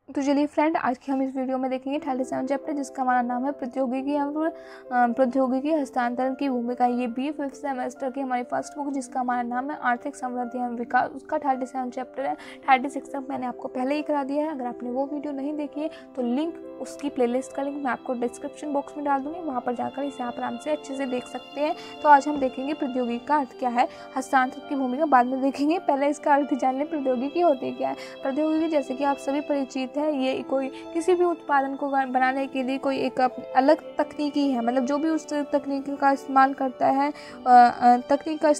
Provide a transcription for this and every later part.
तो चलिए फ्रेंड, आज की हम इस वीडियो में देखेंगे 37 चैप्टर, जिसका हमारा नाम है प्रौद्योगिकी और प्रौद्योगिकी हस्तांतरण की भूमिका। ये बी 5th सेमेस्टर की हमारी फर्स्ट बुक, जिसका हमारा नाम है आर्थिक समृद्धि एवं विकास, उसका 37 चैप्टर है। 36 तक मैंने आपको पहले ही करा दिया है। अगर आपने वो वीडियो नहीं देखी है तो लिंक, उसकी प्लेलिस्ट का लिंक मैं आपको डिस्क्रिप्शन बॉक्स में डाल दूँगी, वहाँ पर जाकर इसे आप आराम से अच्छे से देख सकते हैं। तो आज हम देखेंगे प्रौद्योगिकी का अर्थ क्या है, हस्तांतरण की भूमिका बाद में देखेंगे, पहले इसका अर्थ जान लें प्रौद्योगिकी होती क्या है। प्रौद्योगिकी, जैसे कि आप सभी परिचित है, ये कोई किसी भी उत्पादन को बनाने के लिए कोई एक अलग तकनीकी है, मतलब जो भी उस तकनीकी का इस्तेमाल करता है, तकनीक का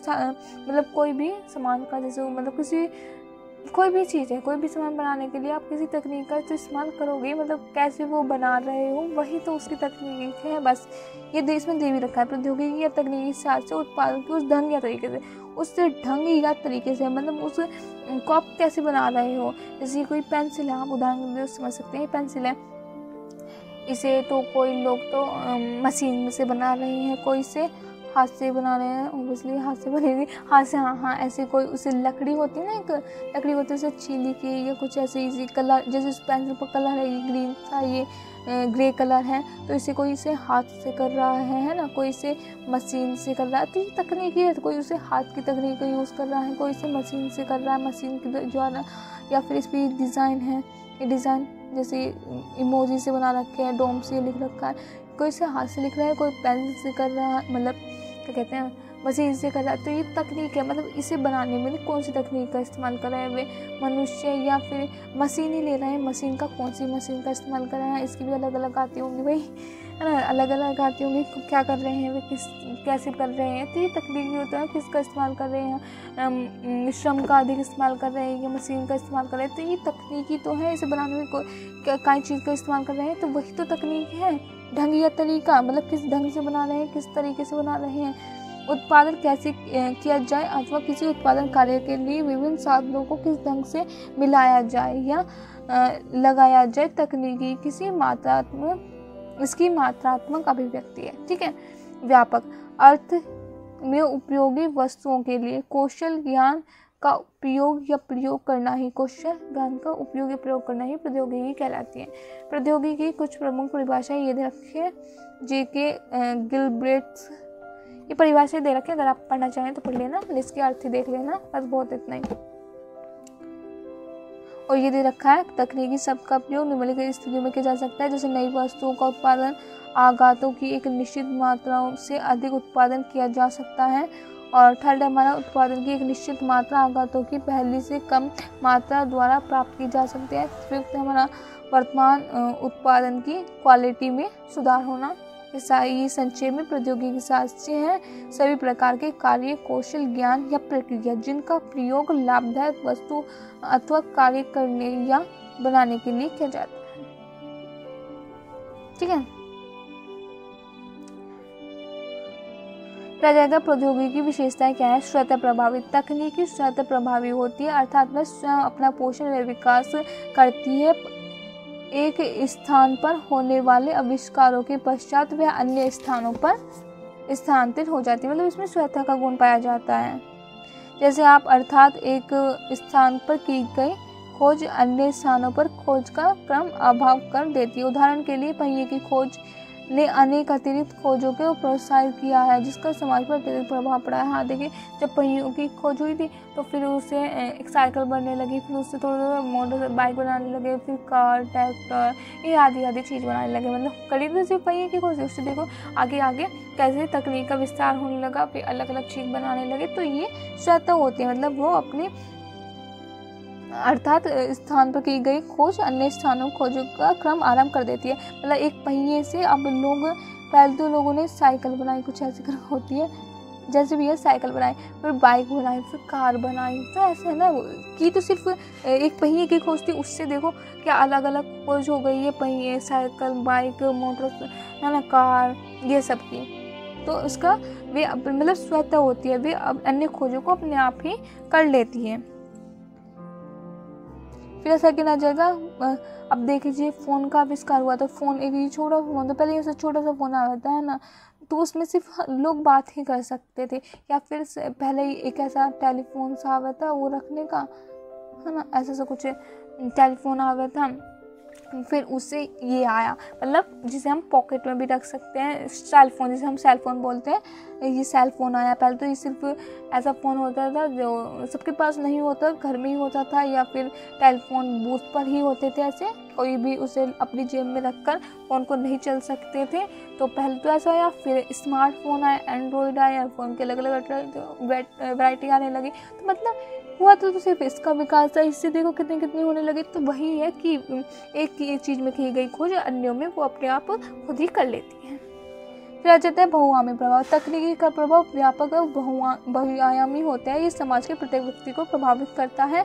मतलब कोई भी सामान का, जैसे मतलब कोई भी चीज़ है, कोई भी सामान बनाने के लिए आप किसी तकनीक का तो इस्तेमाल करोगे, मतलब कैसे वो बना रहे हो वही तो उसकी तकनीक है। बस ये देश में दे भी रखा है, प्रौद्योगिकी या तकनीकी साथ से उत्पादन के उस ढंग या तरीके से, उससे ढंग या तरीके से, मतलब उस को आप कैसे बना रहे हो। जैसे कोई पेंसिल है, आप उदाहरण के लिए समझ सकते हैं, पेंसिल है, इसे तो कोई लोग तो मशीन से बना रहे हैं, कोई इसे हाथ से बना रहे हैं, ऑब्वियसली हाथ से बनेगी, हाथ से, हाँ ऐसे कोई उसे लकड़ी होती है ना, एक लकड़ी होती है उसे छीली के या कुछ ऐसे इसी कलर, जैसे उस पेंसिल पर कलर है ये ग्रीन सा, ये ग्रे कलर है, तो इसे कोई इसे हाथ से कर रहा है ना, कोई इसे मशीन से कर रहा है, तो ये तकनीकी है। तो कोई उसे हाथ की तकनीक का यूज़ कर रहा है, कोई इसे मशीन से कर रहा है, मशीन के द्वारा, या फिर इस पर डिज़ाइन है, ये डिज़ाइन जैसे इमोजी से बना रखे हैं, डोम से लिख रखा है, कोई इसे हाथ से लिख रहा है, कोई पेन से कर रहा है, मतलब क्या कहते हैं मशीन से कर रहा है। तो ये तकनीक है, मतलब इसे बनाने में कौन सी तकनीक का इस्तेमाल कर रहे हैं वे, मनुष्य या फिर मशीन ही ले रहे हैं, मशीन का कौन सी मशीन का इस्तेमाल कर रहे हैं, इसकी भी अलग अलग आती होंगी भाई, है ना, अलग अलग आती होंगी, क्या कर रहे हैं वे, कैसे कर रहे हैं। तो ये तकनीकी होता है, किसका इस्तेमाल कर रहे हैं, श्रम का अधिक इस्तेमाल कर रहे हैं या मशीन का इस्तेमाल कर रहे हैं। तो ये तकनीकी तो है, इसे बनाने में कोई चीज़ का इस्तेमाल कर रहे हैं, तो वही तो तकनीक है। ढंग या तरीका, मतलब किस ढंग से बना रहे हैं, किस तरीके से बना रहे हैं। उत्पादन कैसे किया जाए, अथवा किसी उत्पादन कार्य के लिए विभिन्न साधनों को किस ढंग से मिलाया जाए या लगाया जाए, तकनीकी किसी मात्रात्मक, इसकी मात्रात्मक अभिव्यक्ति है। ठीक है। व्यापक अर्थ में उपयोगी वस्तुओं के लिए कौशल ज्ञान का उपयोग या प्रयोग करना ही, कौशल ज्ञान का उपयोग या प्रयोग करना ही प्रौद्योगिकी कहलाती है। प्रौद्योगिकी की कुछ प्रमुख परिभाषाएं ये दे रखी है, जेके गिलब्रेट्स, ये परिभाषा दे रखे, अगर आप पढ़ना चाहें तो पढ़ लेना, इसके अर्थ ही देख लेना, बस बहुत इतना ही। और ये दे रखा है, तकनीकी शब्द का प्रयोग निम्नलिखित स्थितियों में किया जा सकता है, जैसे नई वस्तुओं का उत्पादन, आघातों की एक निश्चित मात्राओं से अधिक उत्पादन किया जा सकता है। और थर्ड हमारा, उत्पादन की एक निश्चित मात्रा आघातों की पहली से कम मात्रा द्वारा प्राप्त की जा सकती है। फिफ्थ हमारा, वर्तमान उत्पादन की क्वालिटी में सुधार होना। ये संक्षेप में प्रौद्योगिकी शास्त्र है सभी प्रकार के कार्य, कौशल, ज्ञान या प्रक्रिया जिनका प्रयोग लाभदायक वस्तु अथवा कार्य करने या बनाने के लिए किया जाता है। ठीक है। जाएगा प्रौद्योगिकी की विशेषताएं क्या है। स्वतः प्रभावी, तकनीकी स्वतः प्रभावी होती है, अर्थात वह स्वयं अपना पोषण व विकास करती है। एक स्थान पर होने वाले आविष्कारों के पश्चात वह अन्य स्थानों पर स्थानांतरित हो जाती है, मतलब इसमें स्वतः का गुण पाया जाता है। जैसे आप, अर्थात एक स्थान पर की गई खोज अन्य स्थानों पर खोज का क्रम अभाव कर देती है। उदाहरण के लिए, पहिए की खोज ने अनेक अतिरिक्त खोजों को प्रोत्साहित किया है, जिसका समाज पर अतिरिक्त प्रभाव पड़ा है। हाँ देखिए, जब पहियों की खोज हुई थी तो फिर उससे एक साइकिल बनने लगी, फिर उससे थोड़ा थोड़ा मोटर बाइक बनाने लगे, फिर कार, ट्रैक्टर, ये आदि आदि चीज़ बनाने लगे। मतलब करीब तो सिर्फ पहिए की खोज, उससे देखो आगे आगे कैसे तकनीक का विस्तार होने लगा, फिर अलग अलग चीज़ बनाने लगे। तो ये स्वतः होती है, मतलब वो अपने अर्थात स्थान पर की गई खोज अन्य स्थानों खोजों का क्रम आरंभ कर देती है। मतलब एक पहिए से अब लोग, पहले तो लोगों ने साइकिल बनाई, कुछ ऐसी कर होती है, जैसे भी है साइकिल बनाई, फिर बाइक बनाई, फिर कार बनाई, तो ऐसे है ना कि तो सिर्फ एक पहिए की खोज थी, उससे देखो क्या अलग अलग खोज हो गई है, पहिए, साइकिल, बाइक, मोटर, है ना, कार, ये सब की। तो उसका वे मतलब स्वतः होती है, वे अब अन्य खोजों को अपने आप ही कर लेती है। फिर सेकंड आ जाएगा, अब देख लीजिए फ़ोन का आविष्कार हुआ, तो फ़ोन एक छोटा फ़ोन, तो पहले ये छोटा सा फ़ोन आया था, है ना, तो उसमें सिर्फ लोग बात ही कर सकते थे, या फिर पहले ही एक ऐसा टेलीफोन सा आया था वो रखने का, है ना, ऐसा सा कुछ टेलीफोन आया था। फिर उससे ये आया, मतलब जिसे हम पॉकेट में भी रख सकते हैं, सेल फ़ोन, जिसे हम सेल फ़ोन बोलते हैं, ये सेल फ़ोन आया। पहले तो ये सिर्फ ऐसा फ़ोन होता था जो सबके पास नहीं होता, घर में ही होता था, या फिर टेलीफोन बूथ पर ही होते थे। ऐसे कोई भी उसे अपनी जेब में रखकर फ़ोन को नहीं चल सकते थे। तो पहले तो ऐसा आया, फिर स्मार्टफोन आया, एंड्रॉयड आया, फ़ोन के अलग अलग वैरायटी आने लगी। तो मतलब हुआ तो सिर्फ इसका विकास था, इससे देखो कितने कितने होने लगे। तो वही है कि एक चीज़ में की गई खोज अन्यों में वो अपने आप खुद ही कर लेती है। फिर आ जाता है बहुआयामी प्रभाव। तकनीकी का प्रभाव व्यापक और बहुआयामी होता है। ये समाज के प्रत्येक व्यक्ति को प्रभावित करता है।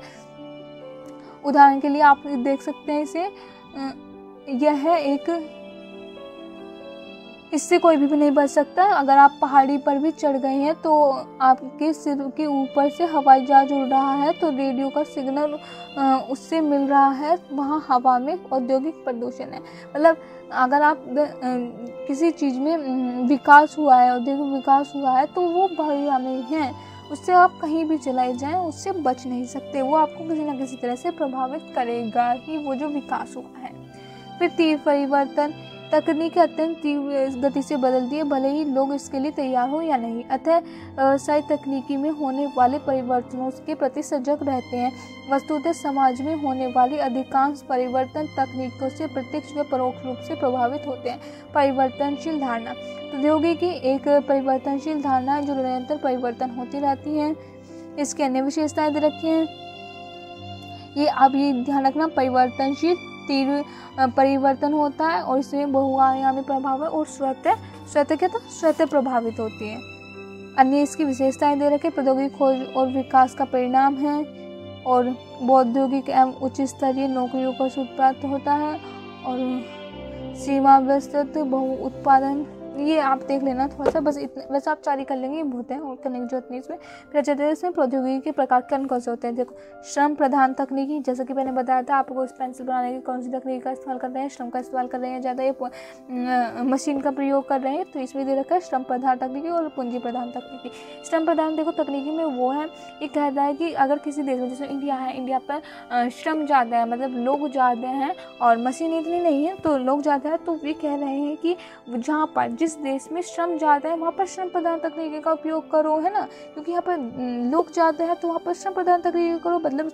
उदाहरण के लिए आप देख सकते हैं इसे, यह है एक, इससे कोई भी नहीं बच सकता। अगर आप पहाड़ी पर भी चढ़ गए हैं तो आपके सिर के ऊपर से हवाई जहाज उड़ रहा है तो रेडियो का सिग्नल उससे मिल रहा है, वहाँ हवा में औद्योगिक प्रदूषण है। मतलब अगर आप किसी चीज़ में विकास हुआ है, औद्योगिक विकास हुआ है, तो वो बहुआयामी है, उससे आप कहीं भी चलाए जाएं उससे बच नहीं सकते, वो आपको किसी न किसी तरह से प्रभावित करेगा ही, वो जो विकास हुआ है। फिर तीव्र परिवर्तन। तकनीक अत्यंत तीव्र गति से बदलती है, भले ही लोग इसके लिए तैयार हो या नहीं। अतः सारी तकनीकी में होने वाले परिवर्तनों के प्रति सजग रहते हैं। वस्तुतः समाज में होने वाली अधिकांश परिवर्तन तकनीकों से प्रत्यक्ष व परोक्ष रूप से प्रभावित होते हैं। परिवर्तनशील धारणा। प्रौद्योगिकी एक परिवर्तनशील धारणा है जो निरंतर परिवर्तन होती रहती है। इसकी अन्य विशेषताएं दे रखी हैं, ये आप ये ध्यान रखना, परिवर्तनशील, तीव्र परिवर्तन होता है और इसमें बहुआयामी प्रभाव है, और स्वतः क्या था, स्वतः प्रभावित होती है। अन्य इसकी विशेषताएं दे रखे, प्रौद्योगिक खोज और विकास का परिणाम है, और औद्योगिक एवं उच्च स्तरीय नौकरियों का सूत्र प्राप्त होता है, और सीमा विस्तृत बहु उत्पादन। ये आप देख लेना थोड़ा सा, बस इतने, वैसे आप 4 ही कर लेंगे, ये बहुत है और करने की जरूरत नहीं इसमें। फिर चलते हैं इसमें प्रौद्योगिकी के प्रकार कौन कौन से होते हैं। देखो, श्रम प्रधान तकनीकी, जैसा कि मैंने बताया था आपको, इस पेंसिल बनाने की कौन सी तकनीक का इस्तेमाल कर रहे हैं, श्रम का इस्तेमाल कर रहे हैं ज़्यादा, ये मशीन का प्रयोग कर रहे हैं, तो इसमें दे रखा है श्रम प्रधान तकनीकी और पूंजी प्रधान तकनीकी। श्रम प्रधान देखो तकनीकी में वो है, ये कहता है कि अगर किसी देश में, जैसे इंडिया है, इंडिया पर श्रम ज़्यादा है, मतलब लोग ज़्यादा हैं और मशीन इतनी नहीं है, तो लोग ज़्यादा है, तो वे कह रहे हैं कि जहाँ पर जिस देश में श्रम ज़्यादा है वहाँ पर श्रम प्रधान तकनीकी का उपयोग करो, है ना, क्योंकि यहाँ पर लोग ज़्यादा है तो वहाँ पर श्रम प्रधान तकनीकी करो, मतलब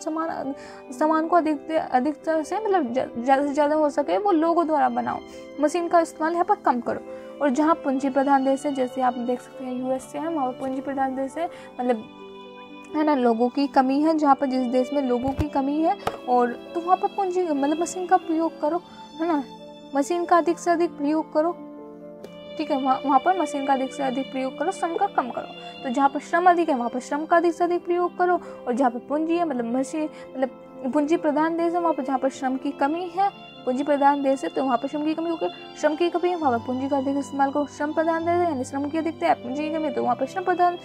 सामान को अधिकतर से, मतलब ज़्यादा से ज़्यादा हो सके वो लोगों द्वारा बनाओ, मशीन का इस्तेमाल यहाँ पर कम करो। और जहाँ पूंजी प्रधान देश है, जैसे आप देख सकते हैं यूएस से है, वहाँ पर पूंजी प्रधान देश है, मतलब है ना, लोगों की कमी है, जहाँ पर जिस देश में लोगों की कमी है, और तो वहाँ पर पूंजी, मतलब मशीन का प्रयोग करो, है ना, मशीन का अधिक से अधिक प्रयोग करो, ठीक है, वहाँ पर मशीन का अधिक से अधिक प्रयोग करो, श्रम का कम करो। तो जहाँ पर श्रम अधिक है वहाँ पर श्रम का अधिक से अधिक प्रयोग करो, और जहाँ पर पूंजी है, मतलब मशीन, मतलब पूंजी प्रधान देश है, वहाँ पर जहाँ पर श्रम की कमी है, पूंजी प्रधान देश है तो वहाँ पर श्रम की कमी होकर, श्रम की कमी है वहाँ पर पूंजी का अधिक इस्तेमाल करो। श्रम प्रधान देश है यानी श्रम की अधिकता है, पूंजी की कमी, तो वहाँ पर श्रम प्रधान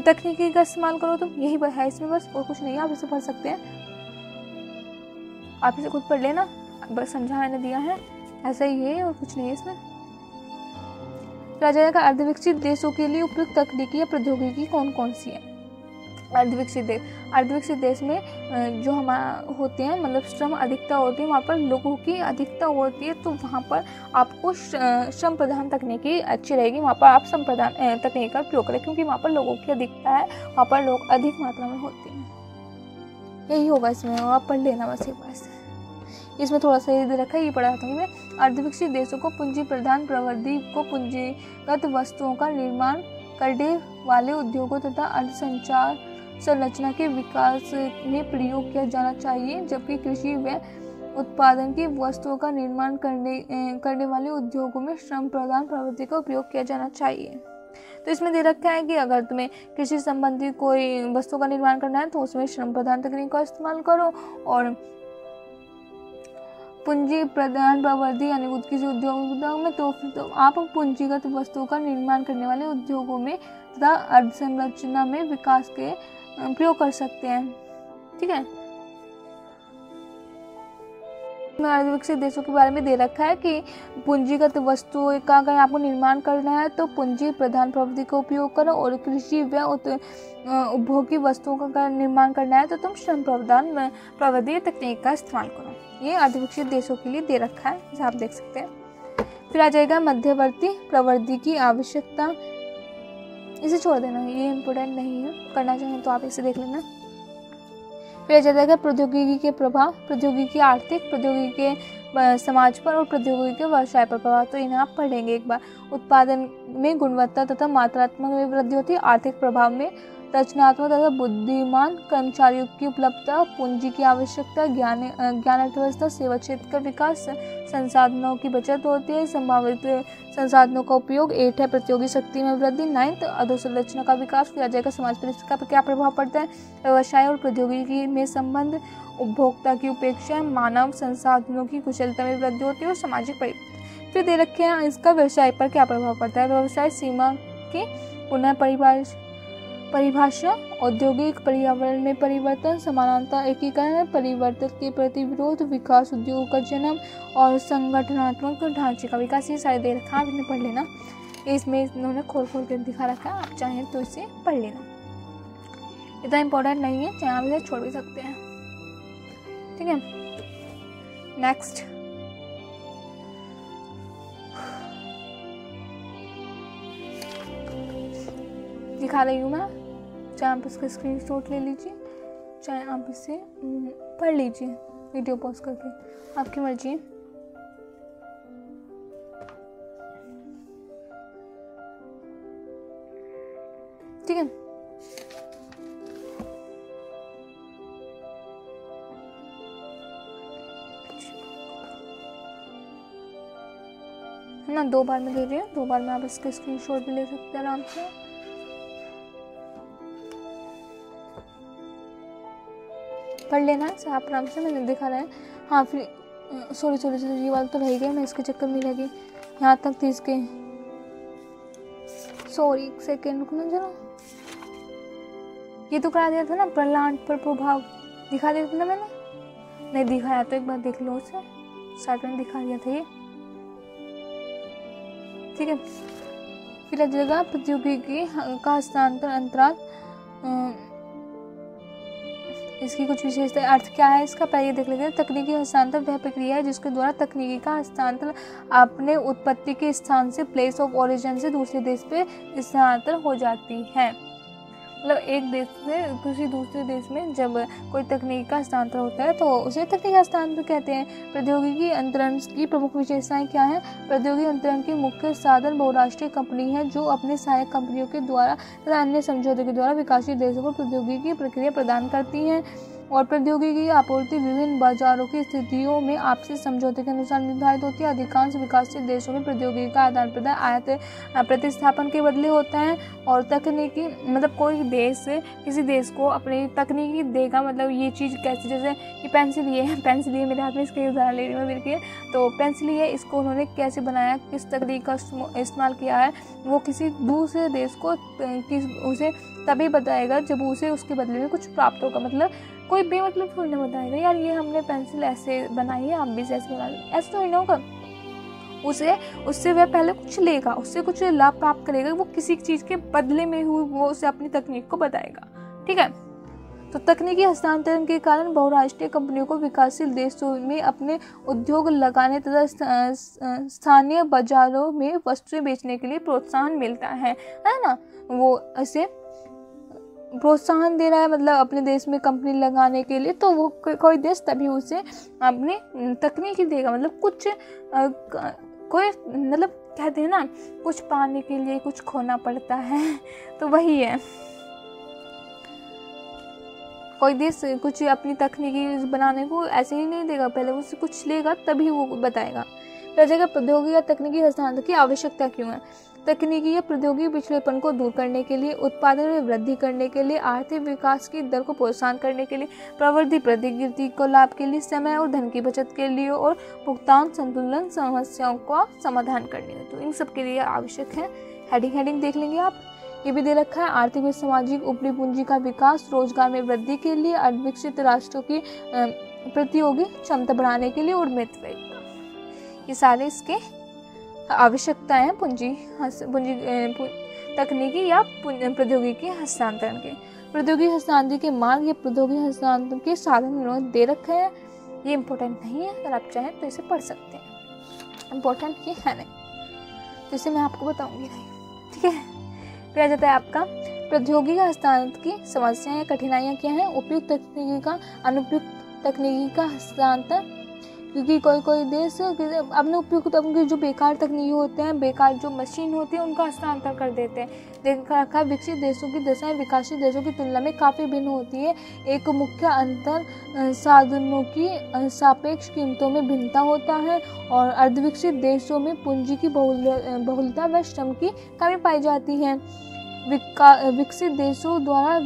तकनीकी का इस्तेमाल करो। तो यही है इसमें, बस और कुछ नहीं है, आप इसे पढ़ सकते हैं, आप इसे खुद पढ़ लेना, बस समझा मैंने दिया है, ऐसा ही है और कुछ नहीं है इसमें। राजा का अर्धविकसित देशों के लिए उपयुक्त तकनीकी या प्रौद्योगिकी कौन कौन सी है। अर्धविकसित देश में जो हमारा होते हैं, मतलब श्रम अधिकता होती है, वहाँ पर लोगों की अधिकता होती है, तो वहाँ पर आपको श्रम प्रधान तकनीकी अच्छी रहेगी, वहाँ पर आप श्रम प्रधान तकनीक का उपयोग करें, क्योंकि वहाँ पर लोगों की अधिकता है, वहाँ पर लोग अधिक मात्रा में होते हैं। यही होगा इसमें, आप पढ़ लेना बस एक बार से। इसमें थोड़ा सा ये दे रखा है, ये पढ़ाता हूँ मैं। अर्धविकसित देशों को पूंजी प्रधान प्रवृत्ति को पूंजीगत वस्तुओं का निर्माण करने वाले उद्योगों तथा अर्धसंचार संरचना के विकास में प्रयोग किया जाना चाहिए, जबकि कृषि व उत्पादन की वस्तुओं का निर्माण करने वाले उद्योगों में श्रम प्रधान प्रवृत्ति का उपयोग किया जाना चाहिए। तो इसमें दे रखा है कि अगर तुम्हें कृषि संबंधी कोई वस्तु का निर्माण करना है तो उसमें श्रम प्रधान तकनीक का इस्तेमाल करो, और पूंजी प्रधान प्रवृत्ति यानी किसी उद्योग में तो आप पूंजीगत वस्तुओं का निर्माण करने वाले उद्योगों में तथा अर्थसंरचना में विकास के प्रयोग कर सकते हैं, ठीक है। अर्धविकसित देशों के बारे में दे रखा है कि पूंजीगत वस्तुओं का अगर आपको निर्माण करना है तो पूंजी प्रधान प्रवृत्ति का उपयोग करो, और कृषि व उपभोगी वस्तुओं का अगर निर्माण करना है तो तुम श्रम प्रधान प्रवृत्ति तकनीक का इस्तेमाल करो। ये अर्धविकसित देशों के लिए दे रखा है, जैसे आप देख सकते हैं। फिर आ जाएगा मध्यवर्ती प्रवृत्ति की आवश्यकता, इसे छोड़ देना, ये इम्पोर्टेंट नहीं है, करना चाहें तो आप इसे देख लेना। फिर आ जाएगा प्रौद्योगिकी के प्रभाव, प्रौद्योगिकी आर्थिक, प्रौद्योगिकी के समाज पर और प्रौद्योगिकी के व्यवसाय पर प्रभाव। तो इन्हें आप पढ़ लेंगे एक बार। उत्पादन में गुणवत्ता तथा मात्रात्मक में वृद्धि होती है। आर्थिक प्रभाव में रचनात्मक तथा बुद्धिमान कर्मचारियों की उपलब्धता, पूंजी की आवश्यकता, ज्ञान अर्थव्यवस्था, सेवा क्षेत्र का विकास, संसाधनों की बचत होती है, संभावित संसाधनों का उपयोग। 8 है प्रतियोगी शक्ति में वृद्धि। 9 अधोसंरचना का विकास। फिर आ जाएगा समाज परिस्थिति का क्या प्रभाव पड़ता है, व्यवसाय और प्रौद्योगिकी में संबंध, उपभोक्ता की उपेक्षा, मानव संसाधनों की कुशलता में वृद्धि होती है और सामाजिक परिवर्तन। फिर दे रखे हैं इसका व्यवसाय पर क्या प्रभाव पड़ता है। व्यवसाय सीमा की पुनः परिभाषा, औद्योगिक पर्यावरण में परिवर्तन, समानांतर एकीकरण, परिवर्तन के प्रति विरोध, विकास, उद्योग का जन्म और संगठनात्मक ढांचे का विकास। ये सारे दे रखा है, आपने पढ़ लेना। इसमें इन्होंने खोल के दिखा रखा है, आप चाहें तो इसे पढ़ लेना। इतना इम्पोर्टेंट नहीं है, चाहे आप इसे छोड़ भी सकते हैं। ठीक है, नेक्स्ट दिखा रही हूँ मैं, चाहे आप इसका स्क्रीनशॉट ले लीजिए, चाहे आप इसे पढ़ लीजिए वीडियो पॉज करके, आपकी मर्जी है। ठीक है, ना 2 बार में दे रही हूँ, 2 बार में आप इसके स्क्रीनशॉट भी ले सकते हैं आराम से। पढ़ लेना है आप आराम से, मैंने दिखा रहा है। हाँ फिर सॉरी ये वाला तो रह गया, मैं इसके चक्कर में लगी यहाँ तक थी इसके। सॉरी, 1 सेकेंड रुकना जरा। ये तो करा दिया था ना, प्रहलाद पर प्रभाव दिखा दिया था ना मैंने, नहीं दिखाया तो एक बार देख लो उसे, शायद मैंने दिखा दिया था ये। ठीक है, फिर जगह प्रतियोगिकी का हस्तांतरण अंतराल, इसकी कुछ विशेषता, अर्थ क्या है इसका पहले देख लेते हैं। तकनीकी हस्तांतरण वह प्रक्रिया है जिसके द्वारा तकनीकी का हस्तांतरण अपने उत्पत्ति के स्थान से, प्लेस ऑफ ओरिजिन से दूसरे देश पे स्थानांतरण हो जाती है। मतलब एक देश से किसी दूसरे देश में जब कोई तकनीक का हस्तांतरण होता है तो उसे तकनीकी हस्तांतरण कहते हैं। प्रौद्योगिकी अंतरण की प्रमुख विशेषताएं क्या हैं। प्रौद्योगिकी अंतरण की मुख्य साधन बहुराष्ट्रीय कंपनी है जो अपने सहायक कंपनियों के द्वारा तथा अन्य समझौतों के द्वारा विकासशील देशों को प्रौद्योगिकी प्रक्रिया प्रदान करती हैं। और प्रौद्योगिकी की आपूर्ति विभिन्न बाजारों की स्थितियों में आपसी समझौते के अनुसार निर्धारित होती है। अधिकांश विकासशील देशों में प्रौद्योगिकी का आदान प्रदान आयात प्रतिस्थापन के बदले होता है। और तकनीकी मतलब कोई देश किसी देश को अपनी तकनीकी देगा, मतलब ये चीज़ कैसे, जैसे ये पेंसिल ये है, पेंसिल ये मेरे हाथ में, इसके उदाहरण ले रही हूँ मेरे के, तो पेंसिल ये इसको उन्होंने कैसे बनाया, किस तकनीक का इस्तेमाल किया है, वो किसी दूसरे देश को उसे तभी बताएगा जब उसे उसके बदले में कुछ प्राप्त होगा। मतलब कोई बेमतलब थोड़ी ना बताएगा यार ये हमने पेंसिल ऐसे बनाई है, आप भी ऐसे बना लो, ऐसा थोड़ी ना होगा। उससे वह पहले कुछ लेगा, उससे कुछ लाभ प्राप्त करेगा, वो किसी चीज़ के बदले में हुई वो उसे अपनी तकनीक को बताएगा। ठीक है, तो तकनीकी हस्तांतरण के कारण बहुराष्ट्रीय कंपनियों को विकासशील देशों में अपने उद्योग लगाने तथा स्थानीय बाजारों में वस्तुएं बेचने के लिए प्रोत्साहन मिलता है ना। वो ऐसे प्रोत्साहन दे रहा है मतलब अपने देश में कंपनी लगाने के लिए, तो वो कोई देश तभी उसे अपनी तकनीकी देगा। मतलब कुछ कोई मतलब कहते हैं ना कुछ पाने के लिए कुछ खोना पड़ता है, तो वही है। कोई देश कुछ अपनी तकनीकी बनाने को ऐसे ही नहीं देगा, पहले उससे कुछ लेगा तभी वो बताएगा। जगह प्रौद्योगिकी या तकनीकी हस्तांतरण की आवश्यकता क्यों है। तकनीकी या प्रौद्योगिकी पिछड़ेपन को दूर करने के लिए, उत्पादन में वृद्धि करने के लिए, आर्थिक विकास की दर को प्रोत्साहन करने के लिए, प्रवृत्ति प्रतिकृति को लाभ के लिए, समय और धन की बचत के लिए और भुगतान संतुलन समस्याओं का समाधान करने के लिए, तो इन सब के लिए आवश्यक है। हेडिंग देख लेंगे आप। ये भी दे रखा है आर्थिक व सामाजिक उपरी पूंजी का विकास, रोजगार में वृद्धि के लिए, अविकसित राष्ट्रों की प्रतियोगी क्षमता बढ़ाने के लिए और महत्व, ये सारे इसके आवश्यकताएं हैं पूंजी तकनीकी या प्रौद्योगिकी हस्तांतरण के। प्रौद्योगिकी हस्तांतरण के मार्ग या प्रौद्योगिकी हस्तांतरण के साधन इन्होंने दे रखे हैं। ये इम्पोर्टेंट नहीं है, अगर आप चाहें तो इसे पढ़ सकते हैं, इम्पोर्टेंट ये है नहीं, तो इसे मैं आपको बताऊंगी नहीं, ठीक है। फिर आ जाता है आपका प्रौद्योगिकी हस्तांतरण की समस्याएं या कठिनाइयाँ क्या हैं। उपयुक्त तकनीकी का अनुपयुक्त तकनीकी का हस्तांतरण, क्योंकि कोई देश अपने उपयुक्त अपने जो बेकार तकनीकी होते हैं, बेकार जो मशीन होती है उनका हस्तांतरण कर देते हैं। देखा रखा विकसित देशों की दशाएं विकासशील देशों की तुलना में काफ़ी भिन्न होती है। एक मुख्य अंतर साधनों की सापेक्ष कीमतों में भिन्नता होता है, और अर्धविकसित देशों में पूंजी की बहुलता व श्रम की कमी पाई जाती है। विकसित देशों द्वारा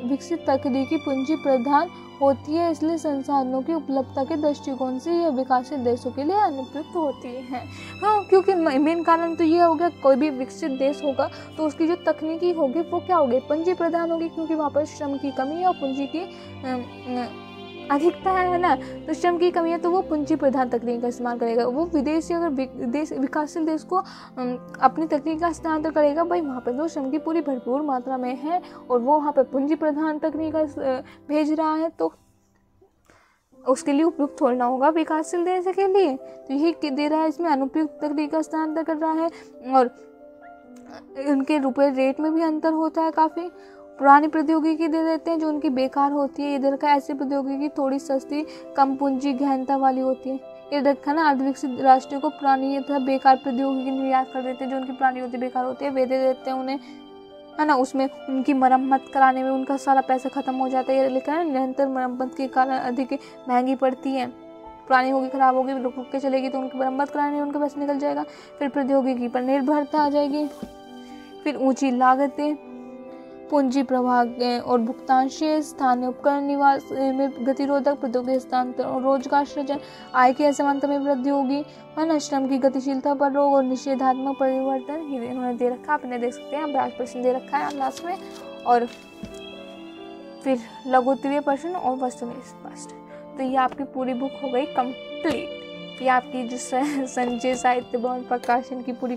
विकसित तकनीकी पूंजी प्रधान होती है, इसलिए संसाधनों की उपलब्धता के दृष्टिकोण से यह विकसित देशों के लिए अनुपयुक्त होती है। हाँ, क्योंकि मेन कारण तो ये हो गया, कोई भी विकसित देश होगा तो उसकी जो तकनीकी होगी वो क्या होगी, पूंजी प्रधान होगी, क्योंकि वहाँ पर श्रम की कमी है और पूंजी की अधिकता है ना, तो श्रम की कमी है तो वो पूंजी प्रधान तकनीक का इस्तेमाल करेगा। वो विदेशी अगर विकासशील देश को अपनी तकनीक का हस्तांतरण करेगा, भाई वहाँ पर तो श्रम की पूरी भरपूर मात्रा में है और वो वहाँ पर पूंजी प्रधान तकनीक का भेज रहा है, तो उसके लिए उपयुक्त थोड़ा होगा विकासशील देश के लिए, तो यही दे रहा है, इसमें अनुपयुक्त तकनीक का हस्तांतरण कर रहा है। और उनके रुपये रेट में भी अंतर होता है, काफ़ी पुरानी प्रौद्योगिकी दे देते हैं जो उनकी बेकार होती है, इधर का ऐसी प्रौद्योगिकी थोड़ी सस्ती कम पूंजी गहनता वाली होती है। ये देखा ना, अर्धविकसित राष्ट्रों को पुरानी तथा बेकार प्रौद्योगिकी निर्यात कर देते हैं, जो उनकी पुरानी होती है बेकार होती है, वे दे देते हैं उन्हें, है ना। उसमें उनकी मरम्मत कराने में उनका सारा पैसा खत्म हो जाता है। ये लिखा है निरंतर मरम्मत के कारण अधिक महंगी पड़ती है, पुरानी होगी खराब होगी रुक रुक के चलेगी तो उनकी मरम्मत कराने में उनका पैसा निकल जाएगा। फिर प्रौद्योगिकी पर निर्भरता आ जाएगी, फिर ऊंची लागतें, पूंजी प्रवाह और भुगतान शेष, स्थानीय उपकरण, निवास में गतिरोधक, प्रौद्योगिकी हस्तांतरण और रोजगार सृजन, आय की असमानता में वृद्धि होगी, है ना, श्रम की गतिशीलता पर रोक और निषेधात्मक परिवर्तन ही इन्होंने दे रखा, आपने देख सकते हैं 52% दे रखा है लास्ट में। और फिर लघुत्तरीय प्रश्न और वस्तुनिष्ठ प्रश्न, तो ये आपकी पूरी बुक हो गई कंप्लीट। ये आपकी जो संजय साहित्य भवन प्रकाशन की पूरी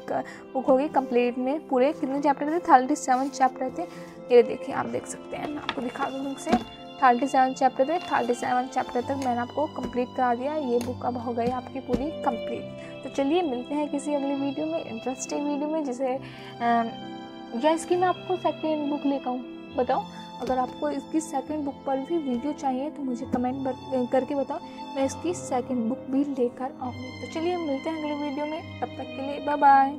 बुक होगी कंप्लीट। में पूरे कितने चैप्टर थे, 37 चैप्टर थे। ये देखिए आप देख सकते हैं, मैं आपको दिखा दूँ बुक से, 37 चैप्टर थे, 37 चैप्टर तक मैंने आपको कंप्लीट करा दिया। ये बुक अब हो गई आपकी पूरी कंप्लीट। तो चलिए मिलते हैं किसी अगली वीडियो में, इंटरेस्टिंग वीडियो में, जिसे या इसकी मैं आपको सेकेंड बुक लेकर आऊँ, बताओ। अगर आपको इसकी सेकंड बुक पर भी वीडियो चाहिए तो मुझे कमेंट करके बताओ, मैं इसकी सेकंड बुक भी लेकर आऊँगी। तो चलिए मिलते हैं अगले वीडियो में, तब तक के लिए बाय बाय।